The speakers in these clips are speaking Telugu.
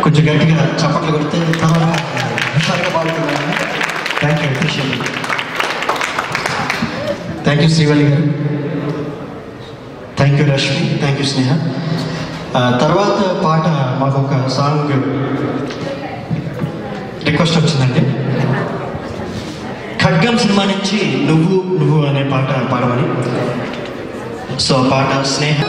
కొంచెం గట్టిగా చప్పట్లు కొడితే త్వరగా బాగుంటుంది. Thank you, appreciate. Thank you Srivalli garu, thank you Rashmi, thank you Sneha. తర్వాత పాట మాకు ఒక సాంగ్ రిక్వెస్ట్ వచ్చిందండి. ఖడ్గం సినిమా నుంచి నువ్వు నువ్వు అనే పాట పాడమని. సో ఆ పాట స్నేహ.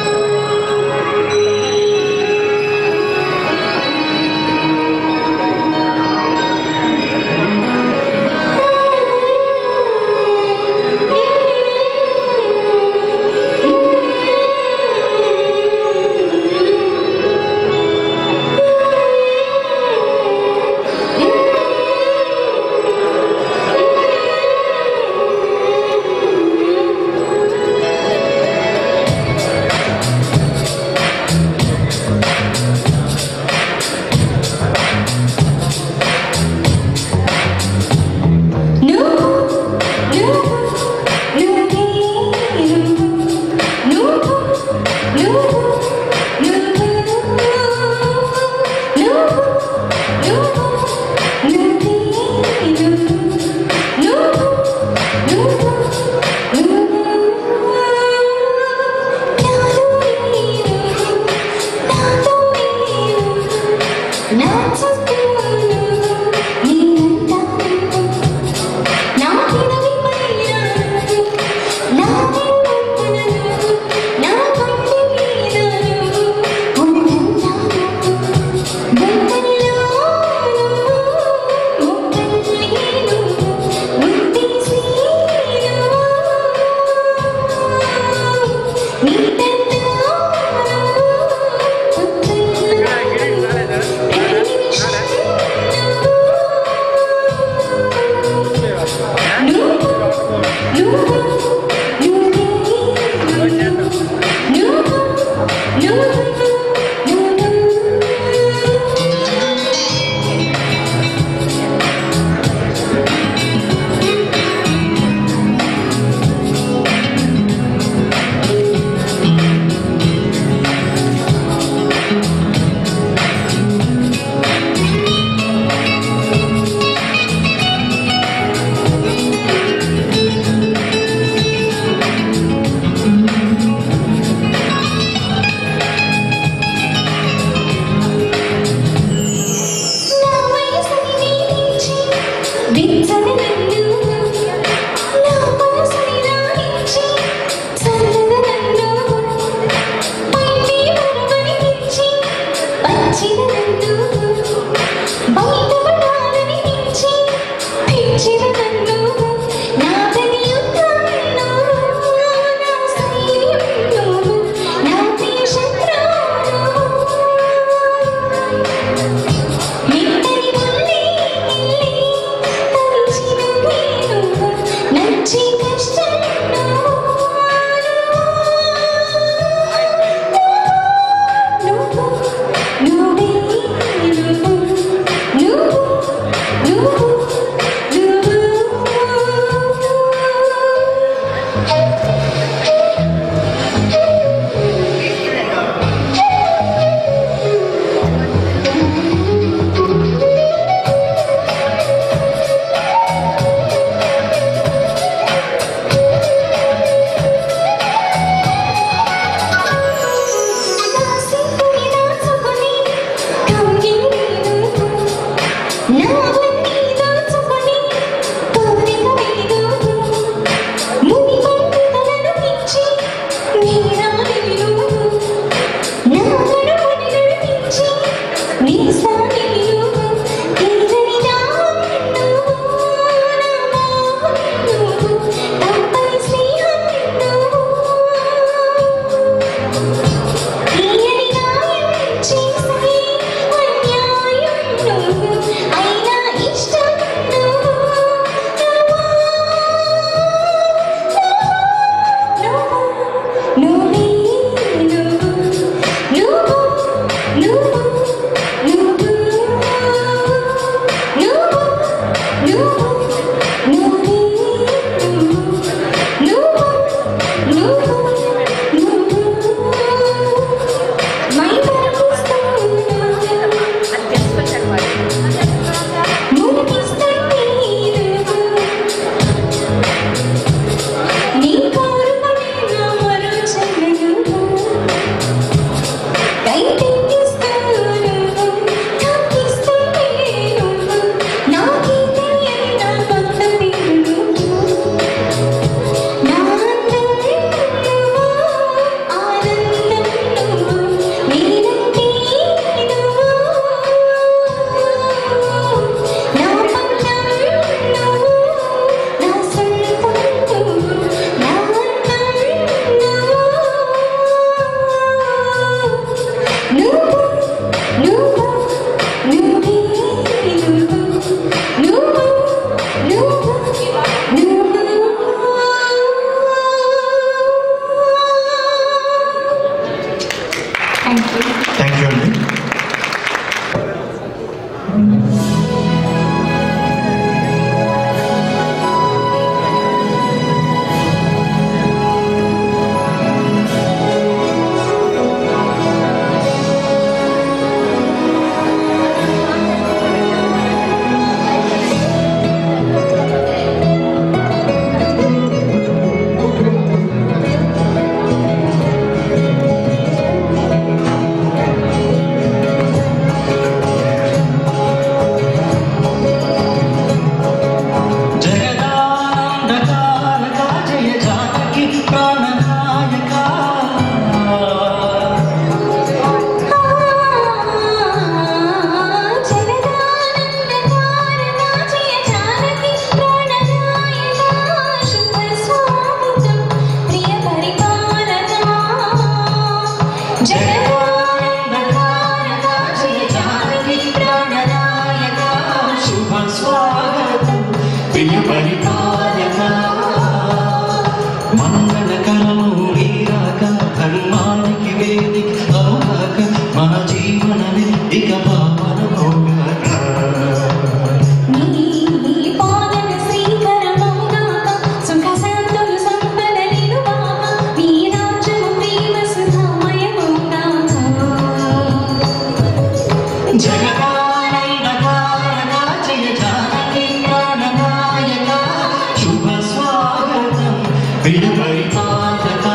ప్రియ పరిపాలక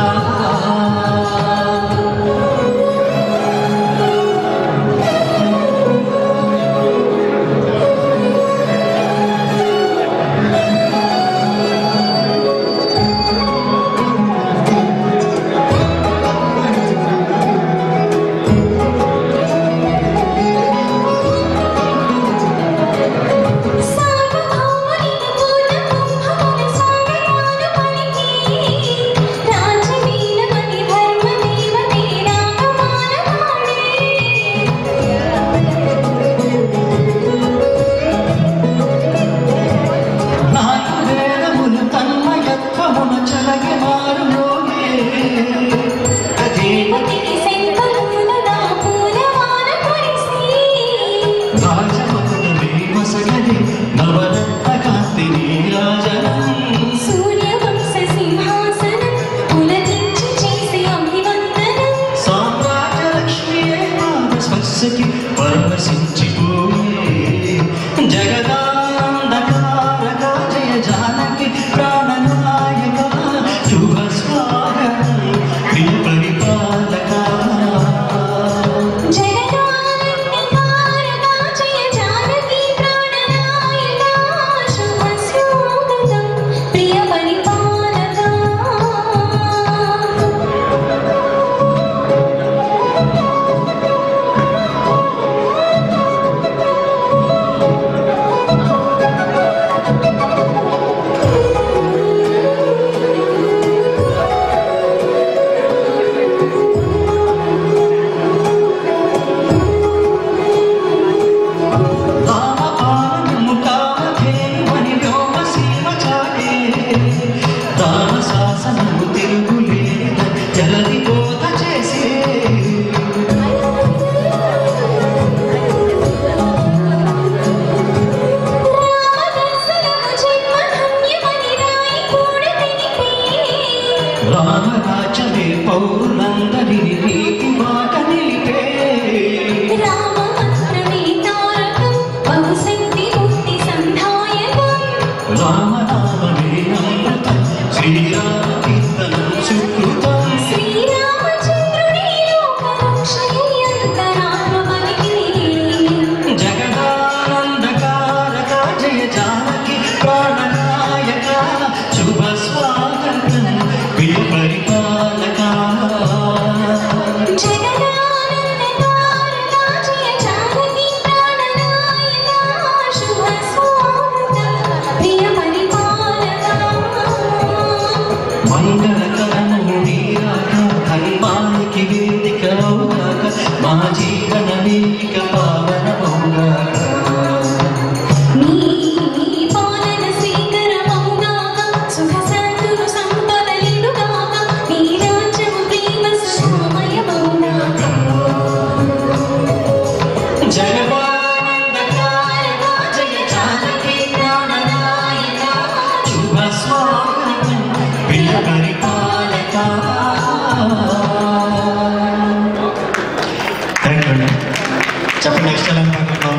చెప్పండి నెక్స్ట్ ఎలా అనుకుంటున్నాం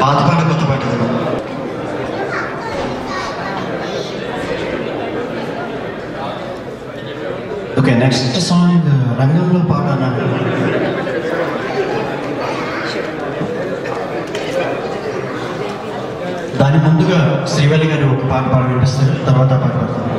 పాత పాట కొత్త పాట ఓకే నెక్స్ట్ సాంగ్ రంగంలో పాట అన్నారు దాని ముందుగా శ్రీవల్లి గారు ఒక పాట పాట వినిపిస్తారు తర్వాత పాట పాడతారు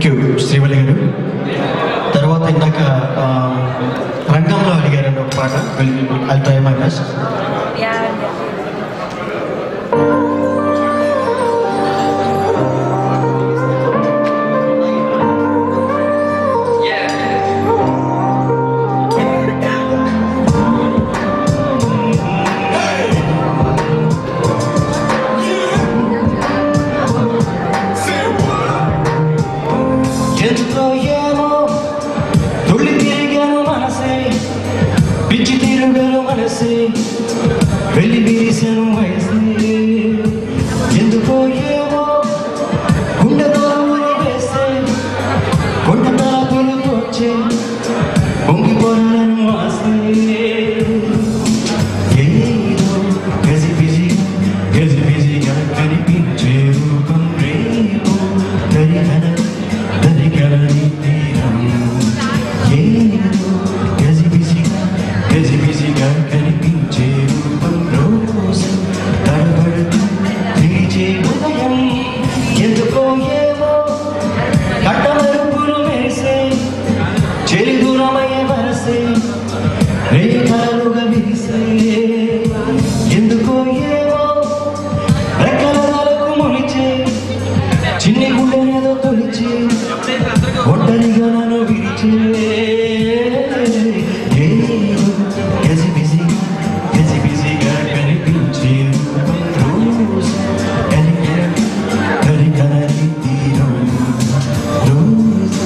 థ్యాంక్ యూ శ్రీవల్లి గారు. తర్వాత ఇందాక రంగంలో అడిగారండి ఒక పాట, ఐ ట్రై మై బెస్ట్. ఎందుకో ఏమో తుళ్ళి తిరిగాను మనసే, పిచ్చి తిరుగను మనసే, వెళ్ళి విరిసెను వయసే. ఎందుకో ఏమో గుండె దూరముని వేసే, కొండ తలపులు వచ్చే, పొంగిపోరను ఆసే. ఏదో గజిబిజిగా కనిపించే రూపం రేపు దరికలని తీరం. ఏదో గజిబిజిగా కనిపించే రూపం రోజు తడబడుతూ నిలిచే ఉదయం. ఎందుకో ఏమో కట్టమరుపులు వేసే, చెరి దూరమయ్యే వరసే, రేఖలుగా విరిసే. ఎందుకో ఏమో రెక్కల వరకు మొలిచే, చిన్ని గుండెనేదో తొలిచే, ఒంటరిగా నన్ను విరిచే. ఏదో గజిబిజిగా కనిపించే రోజు దరికలని తీరం. రోజు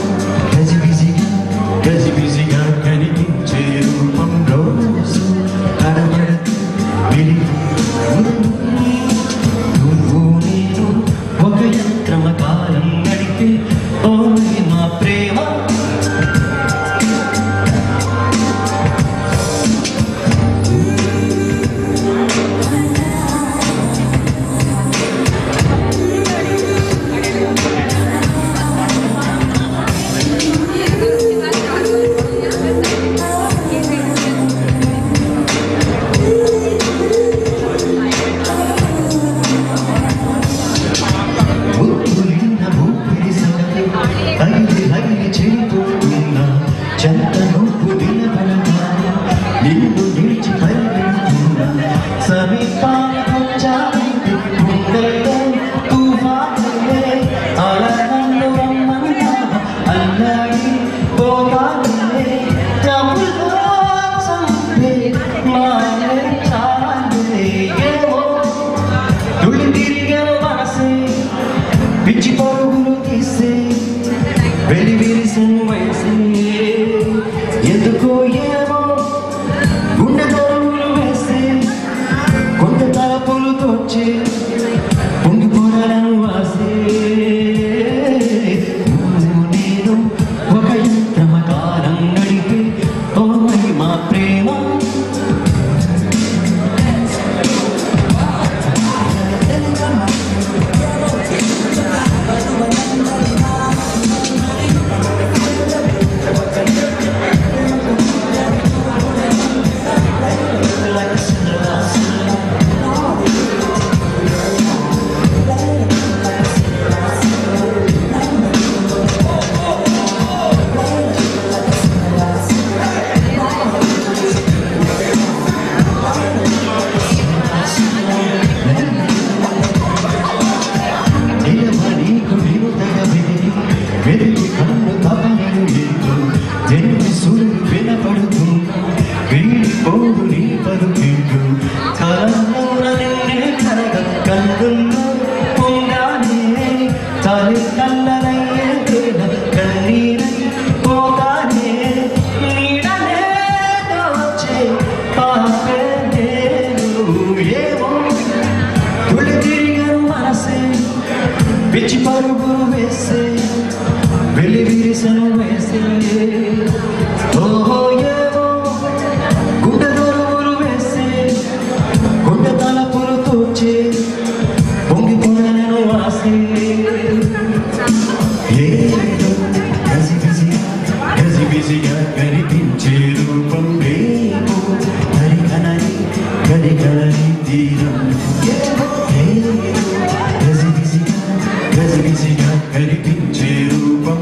గజిబిజిగా కనిపించే రూపం రోజు తడబడుతూ నువ్వు నేను ఒక యంత్రమకాలం నడిపే ఓ మా ప్రేమ. ఉప్పులిన్న ఊపిరి సగటు తగిలి చెడిపోతున్నా, చెంత నొప్పు నిలబడగా నిన్ను నిలిచి పరిగెడుతున్నా. సమీపానికొచ్చానంటే గుండెల్లో తుఫానులే, అలా నన్ను రమ్మన్నా అల్లాడి పోతానులే. తప్పులో చంపే మానే చాలే. ఏమో తుళ్ళి తిరిగాను మనసే, పిచ్చి పరుగులు తీసే, వెళ్ళి విరిసెను వయసే. ఎందుకో ఏమో గుండె దొరువులు వేసే, కొండ తలపులు తోచే, పొంగిపోరాలను వాసే. నువ్వు నేను ఒక యంత్రమకాలం నడిపే ఓ మా ప్రేమ. వెలిగి కన్ను తపనలు ఎంతో వెలిగి సూర్యుడు వినపడుతున్నా, వీడిపోడు నీ పలుకింటూ కలన్న నిన్నే కలగ కన్నుల్లో పొంగానే. తల్లి కల్లనయ్యే వేళ కన్నీరై పోగానే, నీడనే దోచే పాపే నేను. ఏమో తుళ్ళి తిరిగాను మనసే, పిచ్చి పరుగులు వేసే, వెళ్ళి విరిసెను వేసే. ఓహో ఏమో గుండె దొరువులు వేసే, గుండె తలపులు తోచే, పొంగిపోయాను వాసే. ఏదో గజిబిజిగా కనిపించే రూపం రేపు దరికలని తీరం. ఏదో గజిబిజిగా కనిపించే రూపం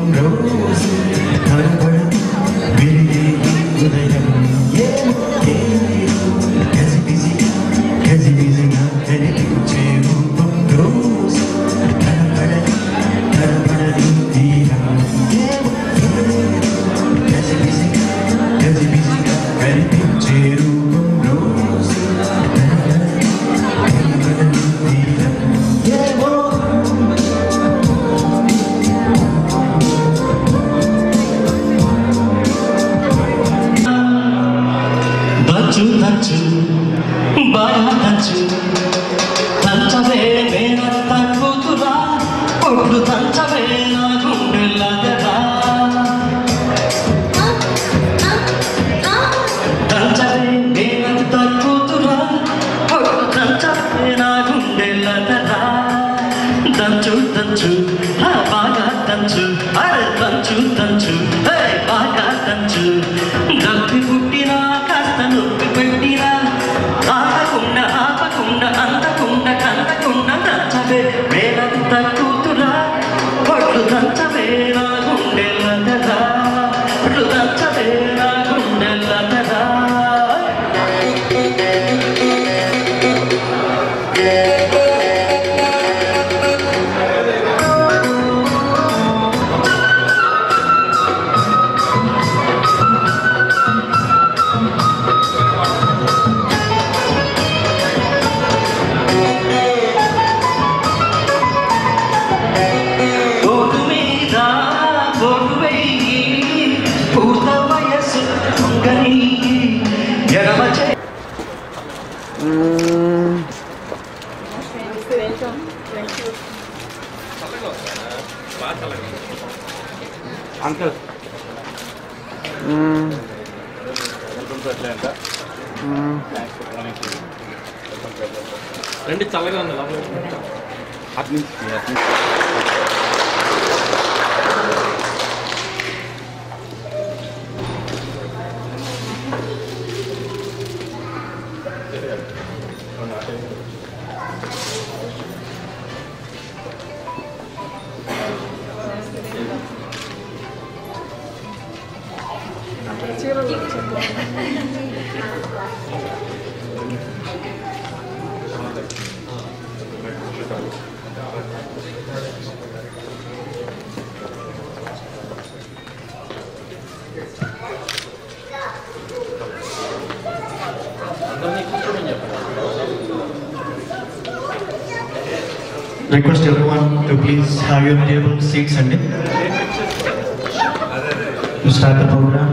తంచు అరే తంచు తంచు బాగా తంచు నొప్పి పుట్టినా కాస్త నొప్పి పెట్టినా ఆపకుండా ఆపకుండా అందకుండా కందకుండా తంచవే వేరంత కూతురా పొట్లు తంచవే నా గుండెల కదా పొట్లు తంచవే నా గుండెల కదా అంకుల్ రండి చల్లగా ఉంది అటు నుంచి Request everyone to please have your table seats and to start the program.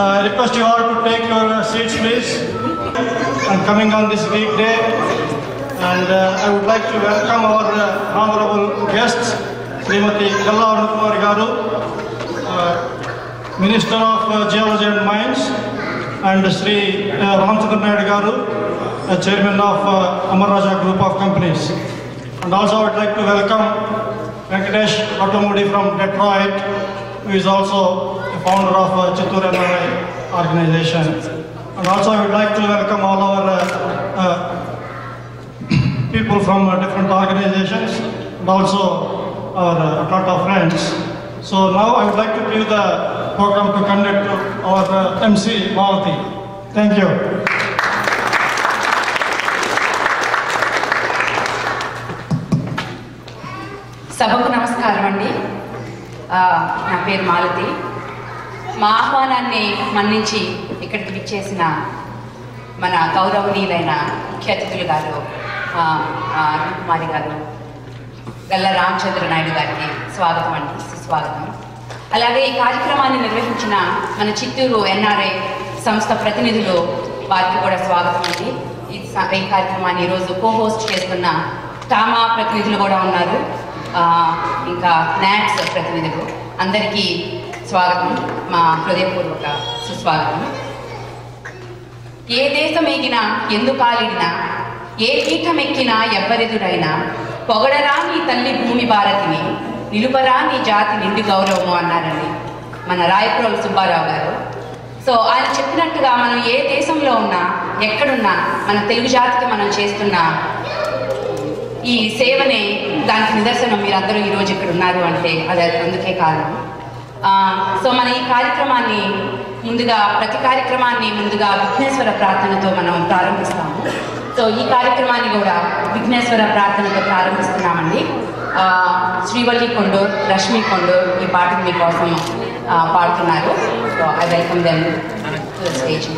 I request you all to take your seats, please. I'm coming on this weekday, and I would like to welcome our honorable guests, Srimati Galla Arunkumari Garu, Minister of Geology and Mines, and Sri Ramchandra Naidu Garu, Chairman of Amar Raja Group of Companies. And also I would like to welcome Venkatesh Rattamudi from Detroit, who is also the founder of Chittoor NRI organization. And also I would like to welcome all our people from different organizations, and also our Tata friends. So now I would like to give the program to conduct to our MC Malati. Thank you. సభకు నమస్కారం అండి. నా పేరు మాలతి. మా ఆహ్వానాన్ని మన్నించి ఇక్కడికి విచ్చేసిన మన గౌరవనీయులైన ముఖ్య అతిథులు గారు అరుణకుమారి గారు, గల్ల రామచంద్ర నాయుడు గారికి స్వాగతం అండి, సుస్వాగతం. అలాగే ఈ కార్యక్రమాన్ని నిర్వహించిన మన చిత్తూరు ఎన్ఆర్ఐ సంస్థ ప్రతినిధులు వారికి కూడా స్వాగతం అండి. ఈ కార్యక్రమాన్ని ఈరోజు హోస్ట్ చేస్తున్న టామా ప్రతినిధులు కూడా ఉన్నారు, ఇంకా నాట్స్ ప్రతినిధులు, అందరికీ స్వాగతం, మా హృదయపూర్వక సుస్వాగతం. ఏ దేశం ఎగినా ఎందుకాలిడినా ఏ పీఠమెక్కినా ఎవ్వరెదురైనా పొగడరా నీ తల్లి భూమి భారతిని, నిలుపరా నీ జాతి నిండు గౌరవము అన్నారండి మన రాయప్రోలు సుబ్బారావు గారు. సో ఆయన చెప్పినట్టుగా మనం ఏ దేశంలో ఉన్నా ఎక్కడున్నా మన తెలుగు జాతికి మనం చేస్తున్న ఈ సేవనే దానికి నిదర్శనం. మీరందరూ ఈరోజు ఇక్కడ ఉన్నారు అంటే అది అందుకే కారణం. సో మన ఈ కార్యక్రమాన్ని ప్రతి కార్యక్రమాన్ని ముందుగా విఘ్నేశ్వర ప్రార్థనతో మనం ప్రారంభిస్తాము. సో ఈ కార్యక్రమాన్ని కూడా విఘ్నేశ్వర ప్రార్థనతో ప్రారంభిస్తున్నామండి. శ్రీవల్లి కొండూర్, రష్మి కొండూర్ ఈ పాటను మీకోసం పాడుతున్నారు. So I welcome them to the stage.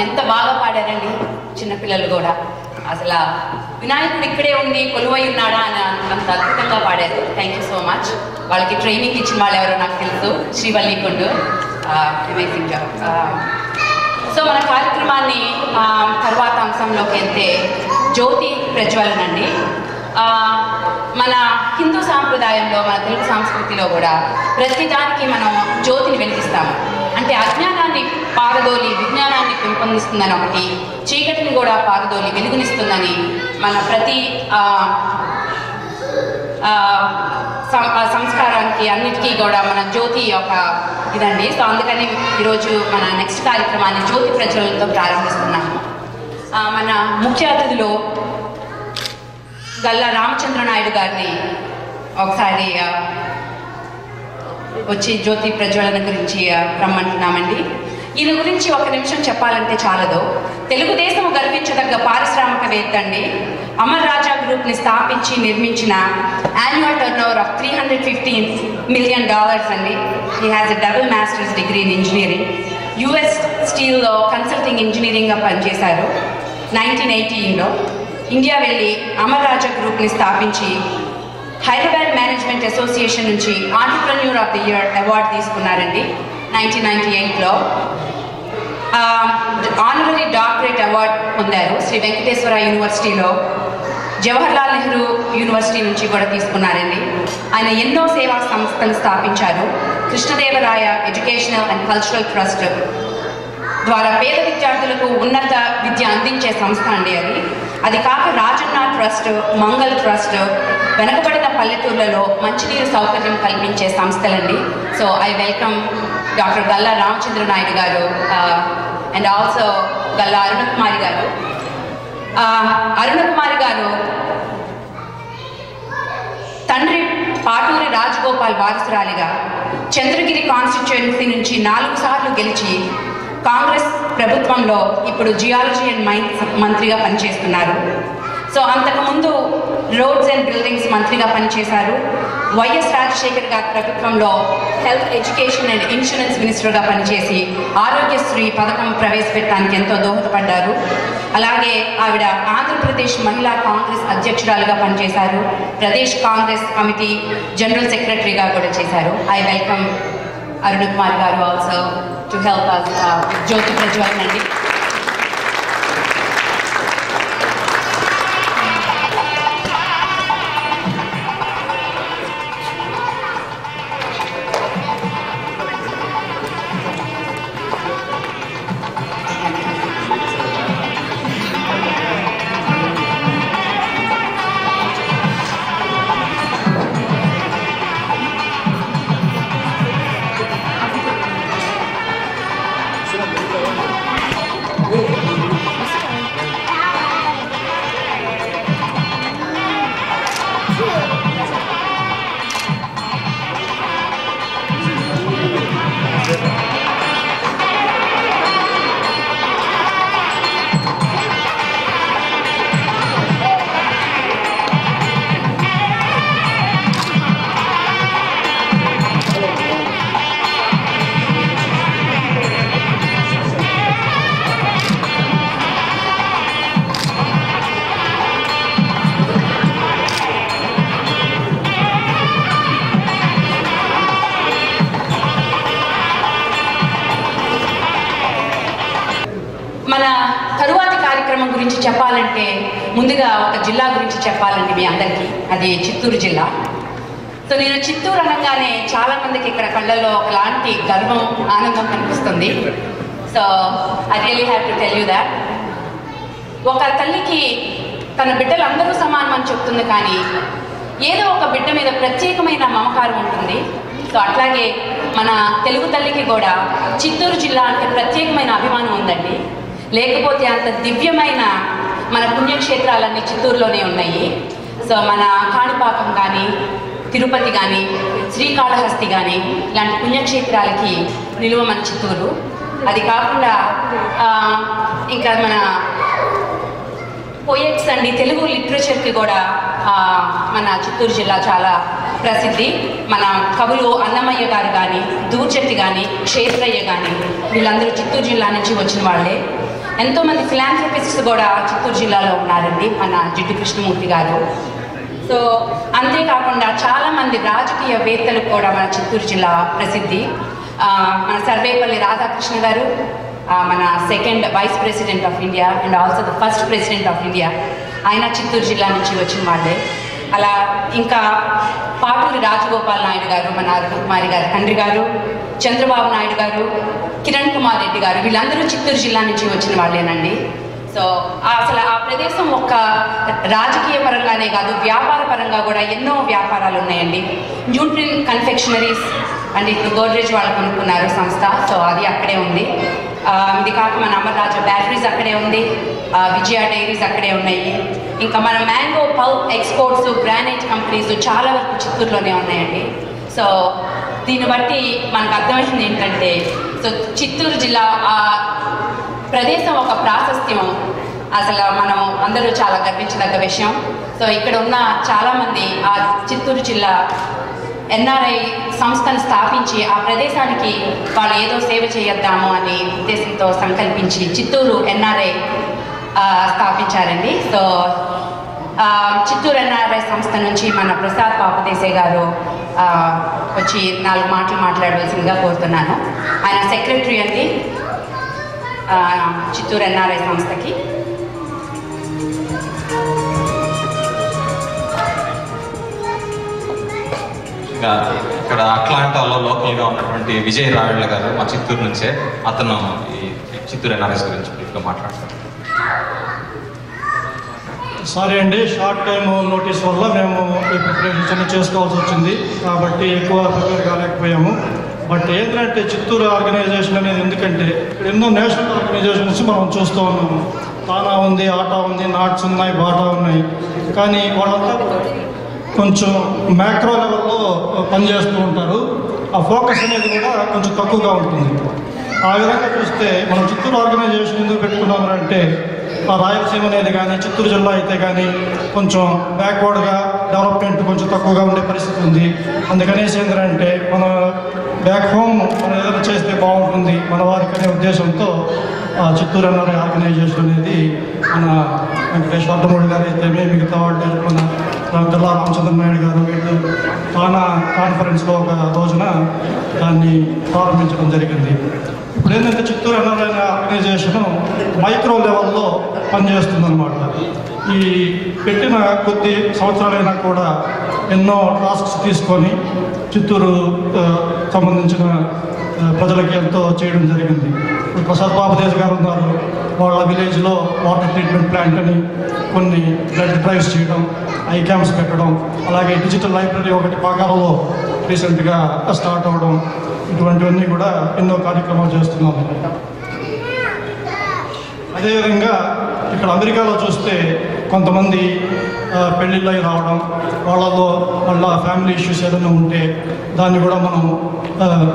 ఎంత బాగా పాడారండి చిన్నపిల్లలు కూడా. అసలు వినాయకుడు ఇక్కడే ఉండి కొలువై ఉన్నాడా అని అంత అద్భుతంగా పాడారు. Thank you so much. వాళ్ళకి ట్రైనింగ్ ఇచ్చిన వాళ్ళు ఎవరో నాకు తెలుసు, Srivalli Kondur. Amazing job. So మన కార్యక్రమాన్ని తర్వాత అంశంలోకి వెళ్తే జ్యోతి ప్రజ్వలన అండి. మన హిందూ సాంప్రదాయంలో, మన తెలుగు సంస్కృతిలో కూడా ప్రతిదానికి మనం జ్యోతిని వెలిగిస్తాము. అంటే అజ్ఞానాన్ని పారదోలి విజ్ఞానాన్ని పెంపొందిస్తుందని ఒకటి, చీకటిని కూడా పారదోలి వెలుగునిస్తుందని మన ప్రతి సంస్కారానికి అన్నిటికీ కూడా మన జ్యోతి ఒక ఇదండి. సో అందుకని ఈరోజు మన నెక్స్ట్ కార్యక్రమాన్ని జ్యోతి ప్రజ్వలనతో ప్రారంభిస్తున్నాము. మన ముఖ్య అతిథులు గల్లా రామచంద్ర నాయుడు గారిని ఒకసారి వచ్చి జ్యోతి ప్రజ్వలన గురించి రమ్మంటున్నామండి. ఈయన గురించి ఒక నిమిషం చెప్పాలంటే చాలదు. తెలుగుదేశం గర్వించదగ్గ పారిశ్రామికవేత్త అండి. అమర్ రాజా గ్రూప్ ని స్థాపించి నిర్మించిన యాన్యువల్ టర్నోవర్ ఆఫ్ $315 million అండి. He has a double masters degree in engineering. US స్టీల్లో కన్సల్టింగ్ ఇంజనీరింగ్గా పనిచేశారు. 1918లో ఇండియా వెళ్ళి అమర్ రాజా గ్రూప్ని స్థాపించి హైదరాబాద్ మేనేజ్మెంట్ అసోసియేషన్ నుంచి entrepreneur of the year award తీసుకున్నారండి 1998లో. ఆనరరీ డాక్టరేట్ అవార్డు పొందారు శ్రీ వెంకటేశ్వర యూనివర్సిటీలో. జవహర్లాల్ నెహ్రూ యూనివర్సిటీ నుంచి కూడా తీసుకున్నారండి. ఆయన ఎన్నో సేవా సంస్థలు స్థాపించారు. Krishnadevaraya educational and cultural trust ద్వారా పేద విద్యార్థులకు ఉన్నత విద్య అందించే సంస్థ అండి అది కాక రాజన్న ట్రస్ట్, మంగళ్ ట్రస్ట్ వెనకబడిన పల్లెటూర్లలో మంచినీరు సౌకర్యం కల్పించే సంస్థలండి. So I welcome doctor Galla Ramachandra Naidu garu and also Galla Arunakumari garu. Arunakumari garu తండ్రి పాటూరి రాజగోపాల్ వారసురాలిగా చంద్రగిరి కాన్స్టిట్యుయెన్సీ నుంచి 4 సార్లు గెలిచి కాంగ్రెస్ ప్రభుత్వంలో ఇప్పుడు జియాలజీ అండ్ మైన్స్ మంత్రిగా పనిచేస్తున్నారు. సో అంతకుముందు రోడ్స్ అండ్ బిల్డింగ్స్ మంత్రిగా పనిచేశారు. వైఎస్ రాజశేఖర్ గారి ప్రభుత్వంలో హెల్త్, ఎడ్యుకేషన్ అండ్ ఇన్సూరెన్స్ మినిస్టర్గా పనిచేసి ఆరోగ్యశ్రీ పథకం ప్రవేశపెట్టడానికి ఎంతో దోహదపడ్డారు. అలాగే ఆవిడ ఆంధ్రప్రదేశ్ మహిళా కాంగ్రెస్ అధ్యక్షురాలుగా పనిచేశారు. ప్రదేశ్ కాంగ్రెస్ కమిటీ జనరల్ సెక్రటరీగా కూడా చేశారు. ఐ వెల్కమ్ అరుణకుమార్ గారు ఆల్సో టు హెల్ప్ us జ్యోతి ప్రజ్వలన అండి. మన తరువాతి కార్యక్రమం గురించి చెప్పాలంటే ముందుగా ఒక జిల్లా గురించి చెప్పాలండి మీ అందరికీ. అది చిత్తూరు జిల్లా. సో నేను చిత్తూరు అనగానే చాలా మందికి ఇక్కడ కళ్ళల్లో ఒకలాంటి గర్వం, ఆనందం కనిపిస్తుంది. So I really have to tell you that. ఒక తల్లికి తన బిడ్డలు అందరూ సమానం అని చెప్తుంది, కానీ ఏదో ఒక బిడ్డ మీద ప్రత్యేకమైన మమకారం ఉంటుంది. సో అట్లాగే మన తెలుగు తల్లికి కూడా చిత్తూరు జిల్లా అంటే ప్రత్యేకమైన అభిమానం ఉందండి. లేకపోతే అంత దివ్యమైన మన పుణ్యక్షేత్రాలన్నీ చిత్తూరులోనే ఉన్నాయి. సో మన కాణిపాకం కానీ, తిరుపతి కానీ, శ్రీకాళహస్తి కానీ ఇలాంటి పుణ్యక్షేత్రాలకి నిలువ మన చిత్తూరు. అది కాకుండా ఇంకా మన పోయెట్స్ అండి, తెలుగు లిటరేచర్కి కూడా మన చిత్తూరు జిల్లా చాలా ప్రసిద్ధి. మన కవులు అన్నమయ్య గారు కానీ, దూర్చెట్టి కానీ, క్షేత్రయ్య కానీ వీళ్ళందరూ చిత్తూరు జిల్లా నుంచి వచ్చిన వాళ్ళే. ఎంతోమంది ఫిలాంథ్రపిస్ట్స్ కూడా చిత్తూరు జిల్లాలో ఉన్నారండి, మన జిడ్డు కృష్ణమూర్తి గారు. సో అంతేకాకుండా చాలామంది రాజకీయవేత్తలు కూడా మన చిత్తూరు జిల్లా ప్రసిద్ధి. మన సర్వేపల్లి రాధాకృష్ణ గారు, మన second vice president of India and also the first president of India, ఆయన చిత్తూరు జిల్లా నుంచి వచ్చిన వాళ్ళే. అలా ఇంకా పాటూరి రాజగోపాల్ నాయుడు గారు, మన అరుణకుమారి గారు తండ్రి గారు, చంద్రబాబు నాయుడు గారు, కిరణ్ కుమార్ రెడ్డి గారు వీళ్ళందరూ చిత్తూరు జిల్లా నుంచి వచ్చిన వాళ్ళేనండి. సో అసలు ఆ ప్రదేశం ఒక్క రాజకీయ పరంగానే కాదు, వ్యాపార పరంగా కూడా ఎన్నో వ్యాపారాలు ఉన్నాయండి. న్యూట్రిన్ కన్ఫెక్షనరీస్ అంటే ఇప్పుడు గోడ్రేజ్ వాళ్ళు కొనుక్కున్నారు సంస్థ, సో అది అక్కడే ఉంది. ఇది కాక మన అమర్రాజా బ్యాటరీస్ అక్కడే ఉంది, విజయ డైరీస్ అక్కడే ఉన్నాయి. ఇంకా మన mango pulp exports, granite companies చాలా వరకు చిత్తూరులోనే ఉన్నాయండి. సో దీన్ని బట్టి మనకు అర్థమైంది ఏంటంటే, సో చిత్తూరు జిల్లా ఆ ప్రదేశం ఒక ప్రాశస్త్యం అసలు మనం అందరూ చాలా గర్వించదగ్గ విషయం. సో ఇక్కడ ఉన్న చాలామంది ఆ చిత్తూరు జిల్లా ఎన్ఆర్ఐ సంస్థను స్థాపించి ఆ ప్రదేశానికి వాళ్ళు ఏదో సేవ చేయొద్దాము అనే ఉద్దేశంతో సంకల్పించి చిత్తూరు ఎన్ఆర్ఐ స్థాపించారండి. సో చిత్తూరు ఎన్ఆర్ఐ సంస్థ నుంచి మన ప్రసాద్ పాపదేశే గారు వచ్చి 4 మాటలు మాట్లాడవలసిందిగా కోరుతున్నాను. ఆయన సెక్రటరీ అండి చిత్తూరు ఎన్ఆర్ఐ సంస్థకి. ఇక్కడ అట్లాంటాలో లోకల్గా ఉన్నటువంటి విజయ్ రావిళ్ళ గారు మా చిత్తూరు నుంచే, అతను ఈ చిత్తూరు ఎన్ఆర్ఎస్ గురించి బ్రీఫ్గా మాట్లాడతారు. సారీ అండి, షార్ట్ టైం నోటీస్ వల్ల మేము ఈ ప్రిపరేషన్స్ అన్ని చేసుకోవాల్సి వచ్చింది, కాబట్టి ఎక్కువ ప్రిపేర్ కాలేకపోయాము. బట్ ఏంటంటే చిత్తూరు ఆర్గనైజేషన్ అనేది ఎందుకంటే ఇక్కడ ఎన్నో నేషనల్ ఆర్గనైజేషన్స్ మనం చూస్తూ ఉన్నాము. తానా ఉంది, ఆటా ఉంది, నాట్స్ ఉన్నాయి, బాటా ఉన్నాయి. కానీ వాళ్ళంతా కొంచెం మ్యాక్రో లెవెల్లో పనిచేస్తూ ఉంటారు. ఆ ఫోకస్ అనేది కూడా కొంచెం తక్కువగా ఉంటుంది. ఆ విధంగా చూస్తే మనం చిత్తూరు ఆర్గనైజేషన్ ఎందుకు పెట్టుకున్నామంటే, ఆ రాయలసీమ అనేది కానీ చిత్తూరు జిల్లా అయితే కానీ కొంచెం బ్యాక్వర్డ్గా డెవలప్మెంట్ కొంచెం తక్కువగా ఉండే పరిస్థితి ఉంది. అందుకనేసి ఏంటంటే మన బ్యాక్ హోమ్ మనం ఏదైనా చేస్తే బాగుంటుంది మన వారికి అనే ఉద్దేశంతో చిత్తూరు ఎన్ఆర్ఐ ఆర్గనైజేషన్ అనేది మన వెంకటేష్ వర్ధమూడి గారు అయితే మిగతా వాళ్ళు మన జిల్లా రామచంద్ర నాయుడు గారు వీళ్ళు తానా కాన్ఫరెన్స్లో ఒక రోజున దాన్ని ప్రారంభించడం జరిగింది. ఇప్పుడు ఏంటంటే చిత్తూరు ఎన్ఆర్ఐ ఆర్గనైజేషను మైక్రో లెవెల్లో పనిచేస్తుందన్నమాట. ఈ పెట్టిన కొద్ది సంవత్సరాలైనా కూడా ఎన్నో టాస్క్స్ తీసుకొని చిత్తూరు సంబంధించిన ప్రజలకి ఎంతో చేయడం జరిగింది. ఇప్పుడు ప్రసాద్ బాబుదేశ్ గారు ఉన్నారు, వాళ్ళ విలేజ్లో వాటర్ ట్రీట్మెంట్ ప్లాంట్ అని కొన్ని బ్లడ్ డ్రైవ్స్ చేయడం, ఐ క్యాంప్స్ పెట్టడం, అలాగే డిజిటల్ లైబ్రరీ ఒకటి పాకాలలో రీసెంట్గా స్టార్ట్ అవ్వడం, ఇటువంటివన్నీ కూడా ఎన్నో కార్యక్రమాలు చేస్తున్నాము. అదేవిధంగా ఇక్కడ అమెరికాలో చూస్తే కొంతమంది పెళ్ళిళ్ళై రావడం, వాళ్ళలో వాళ్ళ ఫ్యామిలీ ఇష్యూస్ ఏదైనా ఉంటే దాన్ని కూడా మనం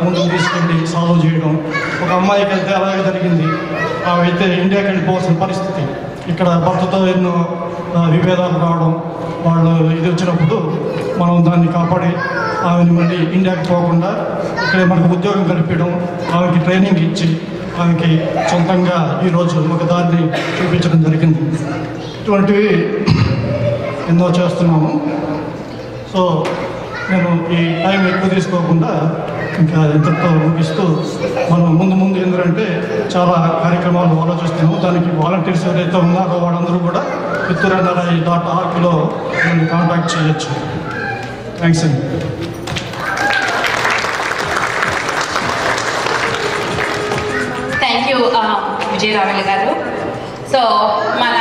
ముందుకు తీసుకెళ్ళి సాల్వ్ చేయడం. ఒక అమ్మాయికి వెళ్తే అలాగే జరిగింది, ఆమె అయితే ఇండియాకి వెళ్ళిపోవాల్సిన పరిస్థితి. ఇక్కడ భర్తతో ఎన్నో విభేదాలు రావడం, వాళ్ళు ఇది వచ్చినప్పుడు మనం దాన్ని కాపాడి ఆమెను మళ్ళీ ఇండియాకి పోకుండా ఇక్కడే మనకు ఉద్యోగం కల్పించడం, ఆమెకి ట్రైనింగ్ ఇచ్చి ఆమెకి సొంతంగా ఈరోజు ఒక దాన్ని చూపించడం జరిగింది. ఇటువంటివి ఎన్నో చేస్తున్నాము. సో నేను ఈ టైం ఎక్కువ తీసుకోకుండా ఇంకా ఇంతటితో ముగిస్తూ మనం ముందు ఏంటంటే చాలా కార్యక్రమాలు ఆలోచిస్తున్నాము. దానికి వాలంటీర్స్ ఎవరైతే ఉన్నారో వాళ్ళందరూ కూడా చిత్తూరుNRI.orgలో నన్ను కాంటాక్ట్ చేయొచ్చు. థ్యాంక్స్ అండి. థ్యాంక్ యూ విజయ్ రావిళ్ళ గారు. సో మన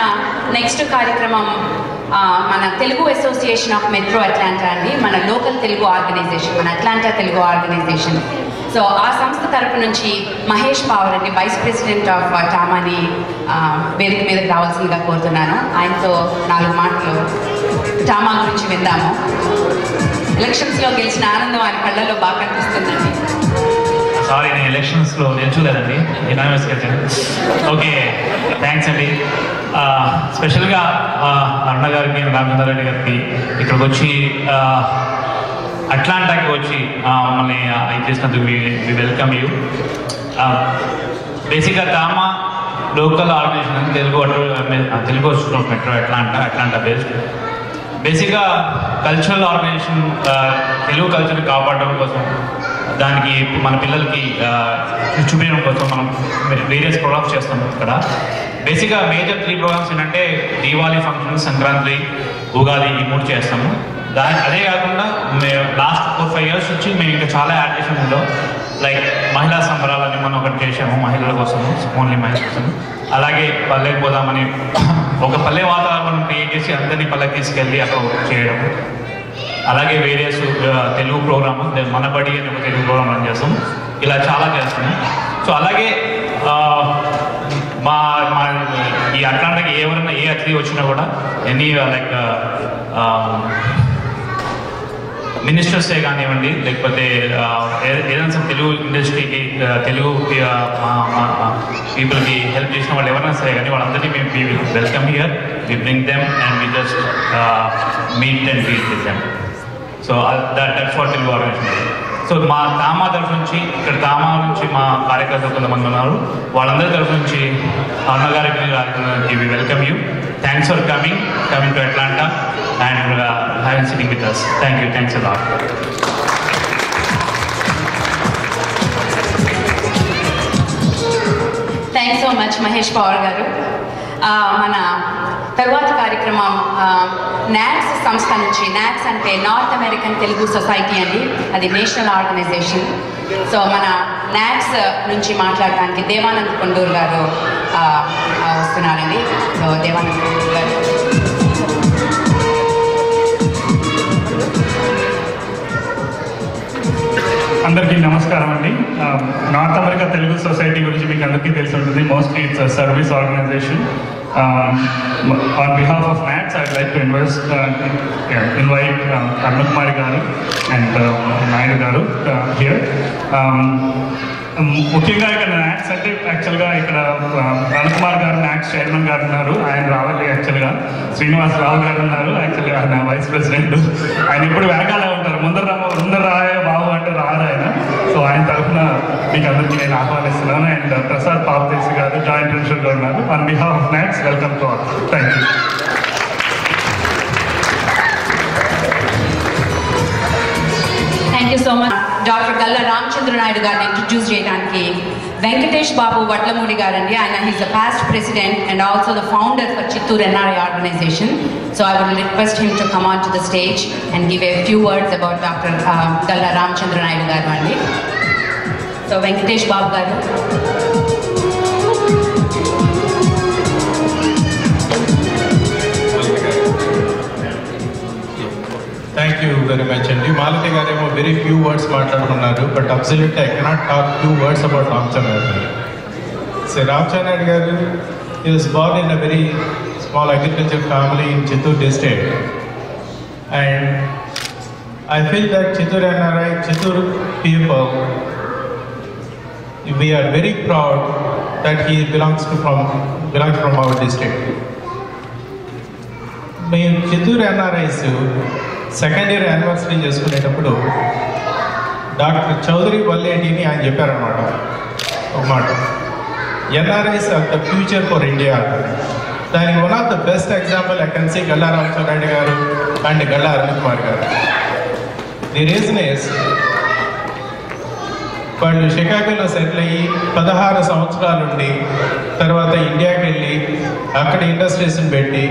నెక్స్ట్ కార్యక్రమం మన Telugu association of metro Atlanta అండి, మన లోకల్ తెలుగు ఆర్గనైజేషన్, మన అట్లాంటా తెలుగు ఆర్గనైజేషన్. సో ఆ సంస్థ తరపు నుంచి మహేష్ పవర్ అండి, వైస్ ప్రెసిడెంట్ ఆఫ్ టామాని వేదిక మీదకి రావాల్సిందిగా కోరుతున్నాను. ఆయనతో 4 మాటలు టామా గురించి విందాము. ఎలక్షన్స్లో గెలిచిన ఆనందం ఆయన కళ్ళలో బాగా కనిపిస్తుందండి. సారీ, నేను ఎలక్షన్స్లో నిల్చోలేదండి, యునానిమస్ గెలిచాను. ఓకే, థ్యాంక్స్ అండి. స్పెషల్గా అన్న గారికి, రామచంద్ర రెడ్డి గారికి ఇక్కడికి వచ్చి అట్లాంటాకి వచ్చి మమ్మల్ని ఇది చేసినందుకు వి వెల్కమ్ యూ. బేసిక్గా TAMA local organization Telugu metro Atlanta based. బేసిక్గా కల్చరల్ ఆర్గనైజేషన్, తెలుగు కల్చర్ని కాపాడడం కోసం, దానికి మన పిల్లలకి చూపించడం కోసం మనం వేరియస్ ప్రోగ్రామ్స్ చేస్తాం. ఇక్కడ బేసిక్గా మేజర్ 3 ప్రోగ్రామ్స్ ఏంటంటే దీవాళీ ఫంక్షన్, సంక్రాంతి, ఉగాది, ఈ 3 చేస్తాము. అదే కాకుండా మేము లాస్ట్ 4-5 years నుంచి మేము ఇంకా చాలా యాడ్ చేసాం. ఇందులో లైక్ మహిళా సంబరాలని మనం ఒకటి చేసాము మహిళల కోసము, ఓన్లీ మహిళల కోసం. అలాగే పల్లెకి పోదామని ఒక పల్లె వాతావరణం క్రియేట్ చేసి అందరినీ పల్లెకి తీసుకెళ్ళి అక్కడ చేయడం. అలాగే వేరియస్ తెలుగు ప్రోగ్రామ్ మనబడి అని ఒక తెలుగు ప్రోగ్రామ్ రన్ చేస్తాం. ఇలా చాలా చేస్తాము. సో అలాగే మా ఈ అట్లాంటికి ఎవరైనా ఏ అతిథి వచ్చినా కూడా ఎనీ లైక్ మినిస్టర్సే కానివ్వండి, లేకపోతే ఏదైనా తెలుగు ఇండస్ట్రీకి తెలుగు పీపుల్కి హెల్ప్ చేసిన వాళ్ళు ఎవరైనా సరే కానీ వాళ్ళందరినీ మేము we will welcome here, we bring them and we just meet and greet with them. So that's what Telugu organization. So మా తామా తరఫు నుంచి ఇక్కడ తామా నుంచి మా కార్యకర్తలు కొంతమంది ఉన్నారు, వాళ్ళందరి తరఫు నుంచి అన్నగారికి we welcome you. Thanks for coming to Atlanta and having sitting with us. Thank you. Thanks a lot. Thanks so much, Mahesh Pawar garu. మన తరువాత కార్యక్రమం నాట్స్ సంస్థ నుంచి, నాట్స్ అంటే నార్త్ అమెరికన్ తెలుగు సొసైటీ అండి, అది నేషనల్ ఆర్గనైజేషన్. సో మన నాట్స్ నుంచి మాట్లాడడానికి దేవానంద్ కొండూరు గారు వస్తున్నారండి. సో దేవానంద్ కొండూరు గారు. అందరికీ నమస్కారం అండి. నార్త్ అమెరికా తెలుగు సొసైటీ గురించి మీకు అందరికీ తెలిసి ఉంటుంది. Mostly it's a service organization. On behalf of NATS I'd like to invite Arunakumari గారు అండ్ నాయుడు గారు హియర్. ముఖ్యంగా ఇక్కడ నాట్స్ అంటే యాక్చువల్గా ఇక్కడ అరుణకుమార్ గారు నాట్స్ చైర్మన్ గారు ఉన్నారు, ఆయన రావాలి. యాక్చువల్గా శ్రీనివాస్ రావు గారు ఉన్నారు, యాక్చువల్గా ఆయన వైస్ ప్రెసిడెంట్. ఆయన ఇప్పుడు వెనకాలే ఉంటారు, ముందర రాయే బాబు అంటే రారు ఆయన. సో ఆయన తరఫున మీకు అందరికీ నేను ఆహ్వానిస్తున్నాను. అండ్ ప్రసాద్ పాపదేశి గారు జాయింట్ ప్రిన్సిపల్గా ఉన్నారు. On behalf of NATS welcome to all. Thank you. Thank you so much. Doctor Galla Ramachandra Naidu గారిని ఇంట్రడ్యూస్ చేయడానికి వెంకటేష్ బాబు వడ్లమూడి గారండి. ఆయన he's the past president and also the founder for Chittoor NRI organization. So I would request him to come on to the stage and give a few words about doctor Galla Ramachandra Naidu గారు అండి. సో వెంకటేష్ బాబు గారు. Thank you very much. And Malati Garemo very few words maatladukunnaru, but absolutely I cannot talk few words about Ramchandra. So Ramchandra garu was born in a very small agriculture family in Chittoor district, and I feel that Chittoor NRI, Chittoor people, we are very proud that he belongs from our district. మేము Chittoor NRIs second year anniversary చేసుకునేటప్పుడు డాక్టర్ చౌదరి వల్లేటిని ఆయన చెప్పారనమాట ఒక మాట, NRIs are the future for India. దానికి one of the best example I can see Galla Ramachandra Reddy garu and Galla Arunakumar గారు. ది రీజన్ ఈస్ వాళ్ళు షికాగోలో సెటిల్ అయ్యి 16 సంవత్సరాల నుండి తర్వాత ఇండియాకి వెళ్ళి అక్కడ ఇండస్ట్రీస్ని పెట్టి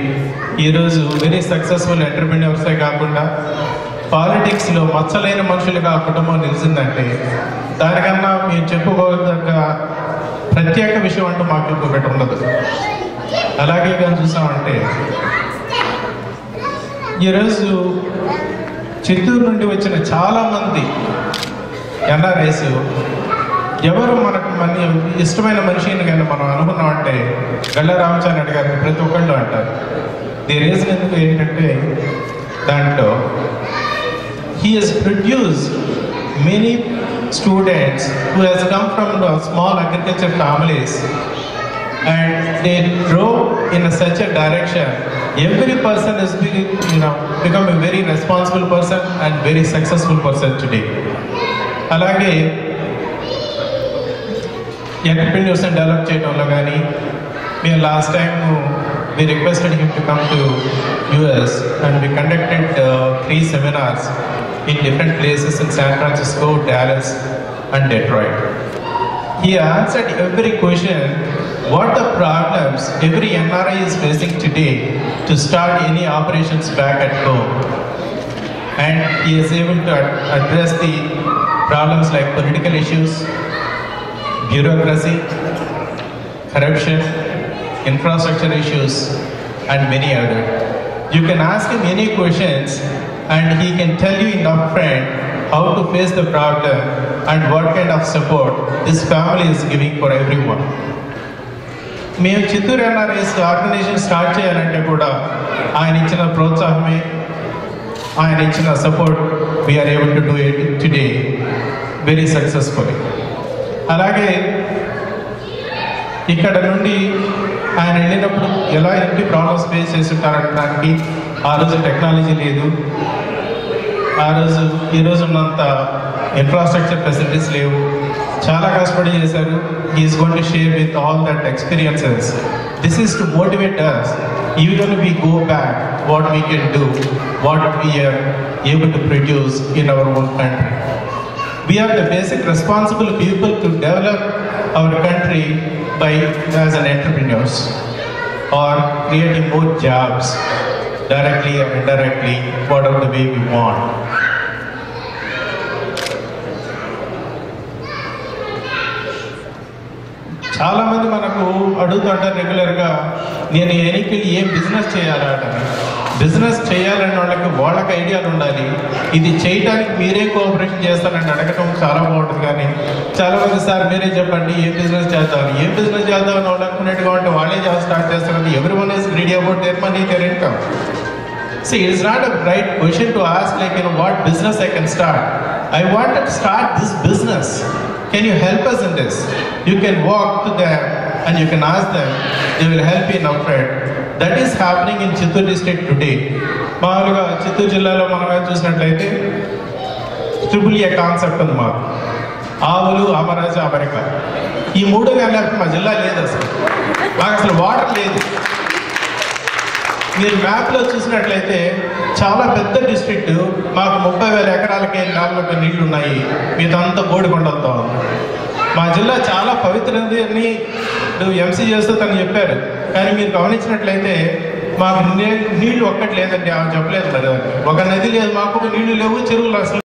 ఈరోజు వెరీ సక్సెస్ఫుల్ ఎంటర్ప్రెన్యూర్సే కాకుండా పాలిటిక్స్లో మచ్చలేని మనుషులుగా ఆ కుటుంబం నిలిచిందంటే దానికన్నా మేము చెప్పుకోదగ్గ ప్రత్యేక విషయం అంటూ మాకు ఇంకొకటి ఉండదు. అలాగే కానీ చూసామంటే ఈరోజు చిత్తూరు నుండి వచ్చిన చాలామంది ఎన్ఆర్ఐస్ ఎవరు మనకు ఇష్టమైన మనిషిని కానీ మనం అనుకున్నామంటే గల్లా రామచంద్ర రెడ్డి గారిని ప్రతి ఒక్కళ్ళు అంటారు. ది రీజన్ ఎందుకు ఏంటంటే దాంట్లో he has produced many students who has come from small agriculture families and they drove in such a direction. Every person has become a very responsible person and very successful person today. అలాగే ఎంటర్ప్రెన్యూర్స్ని డెవలప్ చేయడంలో కానీ మేము last time we requested him to come to US and we conducted 3 seminars in different places in San Francisco, Dallas and Detroit. He answered every question, what the problems every NRI is facing today to start any operations back at home, and he is able to address the problems like political issues, bureaucracy, corruption, infrastructure issues, and many others. You can ask him any questions and he can tell you in upfront how to face the problem and what kind of support this family is giving for everyone. మేము చిత్తూరు ఎన్ఆర్ఐస్ ఆర్గనైజేషన్ స్టార్ట్ చేయాలంటే కూడా ఆయన ఇచ్చిన ప్రోత్సాహమే, ఆయన ఇచ్చిన support we are able to do it today very successfully. అలాగే ఇక్కడ నుండి ఆయన వెళ్ళినప్పుడు ఎలా ఎన్ని ప్రాబ్లమ్స్ ఫేస్ చేసి ఉంటారనడానికి ఆ రోజు టెక్నాలజీ లేదు, ఈరోజు ఉన్నంత ఇన్ఫ్రాస్ట్రక్చర్ ఫెసిలిటీస్ లేవు, చాలా కష్టపడి చేశారు. Is going to share with all that experiences. This is to motivate us even we go back what we can do, what we are able to produce in our own country. We are the basic responsible people to develop our country by as an entrepreneurs or creating more jobs directly or indirectly, whatever the way we want. చాలామంది మనకు అడుగుతుంటారు రెగ్యులర్గా, నేను ఎన్నికలు ఏం బిజినెస్ చేయాలంటారు. బిజినెస్ చేయాలనే వాళ్ళకి ఐడియాలు ఉండాలి. ఇది చేయడానికి మీరే కోఆపరేషన్ చేస్తారని అడగటం చాలా బాగుంటుంది. కానీ చాలామంది సార్ మీరే చెప్పండి ఏం బిజినెస్ చేద్దామని వాళ్ళు అనుకునేట్టుగా ఉంటే వాళ్ళే స్టార్ట్ చేస్తారు. Every one is greedy about their money, there income. See, it is not a right question to ask like, what business I can start. I want to start this business. Can you help us in this? You can walk to them and you can ask them. They will help you in upfront. That is happening in Chittoor district today. మామూలుగా చిత్తూరు జిల్లాలో మనం చూసినట్లయితే AAA కాన్సెప్ట్ ఉంది మాకు. ఆవులు, అమరాజు, అమెరికా, ఈ మూడు కానీ మా జిల్లా లేదు. మాకు అసలు వాటర్ లేదు. మీరు మ్యాప్లో చూసినట్లయితే చాలా పెద్ద డిస్ట్రిక్ట్, మాకు 30,000 ఎకరాలకి నాలుగు నీళ్లు ఉన్నాయి, మీదంతా బోడికొండలతో ఉంది. మా జిల్లా చాలా పవిత్రది అని ఎంసీ చేస్తూ తను చెప్పారు. కానీ మీరు గమనించినట్లయితే మాకు నీళ్లు ఒక్కటి లేదండి, ఆమె చెప్పలేదు. మరి ఒక నది లేదు, మాకు నీళ్లు లేవు, చెరువులు అసలు